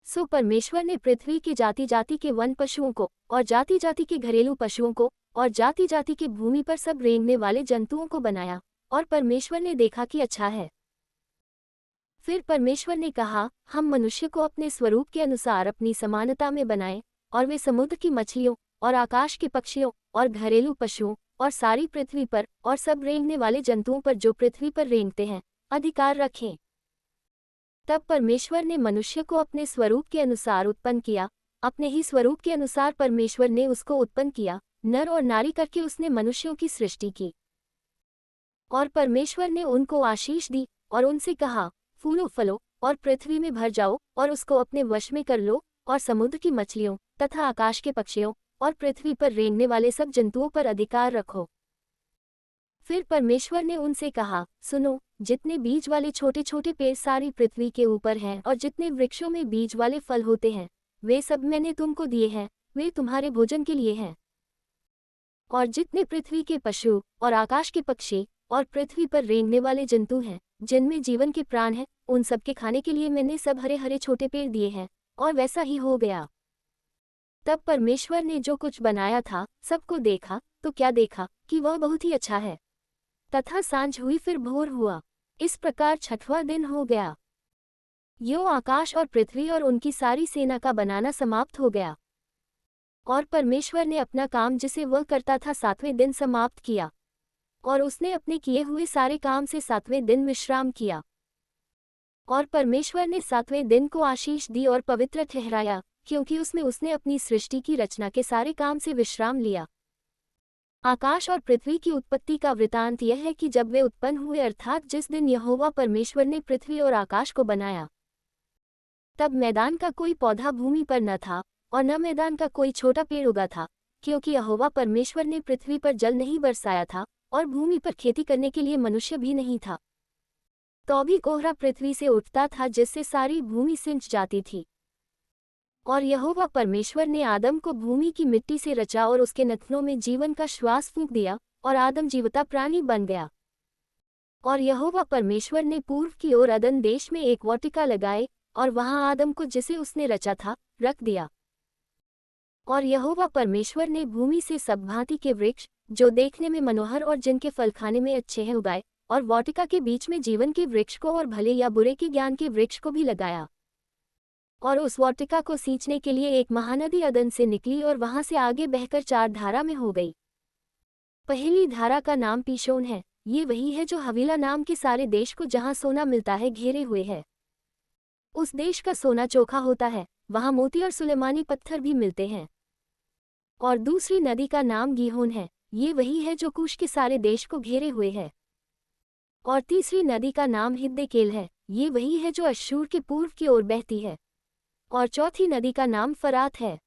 सो परमेश्वर ने पृथ्वी के जाति जाति के वन पशुओं को और जाति जाति के घरेलू पशुओं को और जाति जाति के भूमि पर सब रेंगने वाले जंतुओं को बनाया, और परमेश्वर ने देखा कि अच्छा है। फिर परमेश्वर ने कहा, हम मनुष्य को अपने स्वरूप के अनुसार अपनी समानता में बनाएं, और वे समुद्र की मछलियों और आकाश के पक्षियों और घरेलू पशुओं और सारी पृथ्वी पर और सब रेंगने वाले जंतुओं पर जो पृथ्वी पर रेंगते हैं अधिकार रखें। तब परमेश्वर ने मनुष्य को अपने स्वरूप के अनुसार उत्पन्न किया, अपने ही स्वरूप के अनुसार परमेश्वर ने उसको उत्पन्न किया, नर और नारी करके उसने मनुष्यों की सृष्टि की। और परमेश्वर ने उनको आशीष दी और उनसे कहा, फूलो फलो और पृथ्वी में भर जाओ और उसको अपने वश में कर लो, और समुद्र की मछलियों तथा आकाश के पक्षियों और पृथ्वी पर रेंगने वाले सब जंतुओं पर अधिकार रखो। फिर परमेश्वर ने उनसे कहा, सुनो, जितने बीज वाले छोटे छोटे पेड़ सारी पृथ्वी के ऊपर हैं और जितने वृक्षों में बीज वाले फल होते हैं, वे सब मैंने तुमको दिए हैं, वे तुम्हारे भोजन के लिए हैं। और जितने पृथ्वी के पशु और आकाश के पक्षी और पृथ्वी पर रेंगने वाले जंतु हैं, जिनमें जीवन के प्राण हैं, उन सब के खाने के लिए मैंने सब हरे हरे छोटे पेड़ दिए हैं। और वैसा ही हो गया। तब परमेश्वर ने जो कुछ बनाया था सबको देखा, तो क्या देखा कि वह बहुत ही अच्छा है। तथा सांझ हुई फिर भोर हुआ, इस प्रकार छठवां दिन हो गया। यो आकाश और पृथ्वी और उनकी सारी सेना का बनाना समाप्त हो गया। और परमेश्वर ने अपना काम जिसे वह करता था सातवें दिन समाप्त किया, और उसने अपने किए हुए सारे काम से सातवें दिन विश्राम किया। और परमेश्वर ने सातवें दिन को आशीष दी और पवित्र ठहराया, क्योंकि उसमें उसने अपनी सृष्टि की रचना के सारे काम से विश्राम लिया। आकाश और पृथ्वी की उत्पत्ति का वृतांत यह है कि जब वे उत्पन्न हुए, अर्थात जिस दिन यहोवा परमेश्वर ने पृथ्वी और आकाश को बनाया, तब मैदान का कोई पौधा भूमि पर न था और न मैदान का कोई छोटा पेड़ उगा था, क्योंकि यहोवा परमेश्वर ने पृथ्वी पर जल नहीं बरसाया था और भूमि पर खेती करने के लिए मनुष्य भी नहीं था। तो भी कोहरा पृथ्वी से उठता था, जिससे सारी भूमि सिंच जाती थी। और यहोवा परमेश्वर ने आदम को भूमि की मिट्टी से रचा और उसके नथनों में जीवन का श्वास फूंक दिया, और आदम जीवता प्राणी बन गया। और यहोवा परमेश्वर ने पूर्व की ओर अदन देश में एक वाटिका लगाए और वहां आदम को जिसे उसने रचा था रख दिया। और यहोवा परमेश्वर ने भूमि से सब भांति के वृक्ष जो देखने में मनोहर और जिनके फल खाने में अच्छे हैं उगाए, और वाटिका के बीच में जीवन के वृक्ष को और भले या बुरे के ज्ञान के वृक्ष को भी लगाया। और उस वाटिका को सींचने के लिए एक महानदी अदन से निकली और वहां से आगे बहकर 4 धारा में हो गई। पहली धारा का नाम पीशोन है, ये वही है जो हवीला नाम के सारे देश को जहां सोना मिलता है घेरे हुए है। उस देश का सोना चोखा होता है, वहां मोती और सुलेमानी पत्थर भी मिलते हैं। और दूसरी नदी का नाम गीहोन है, ये वही है जो कूश के सारे देश को घेरे हुए है। और तीसरी नदी का नाम हिद्देकेल है, ये वही है जो अश्शूर के पूर्व की ओर बहती है। और चौथी नदी का नाम फरात है।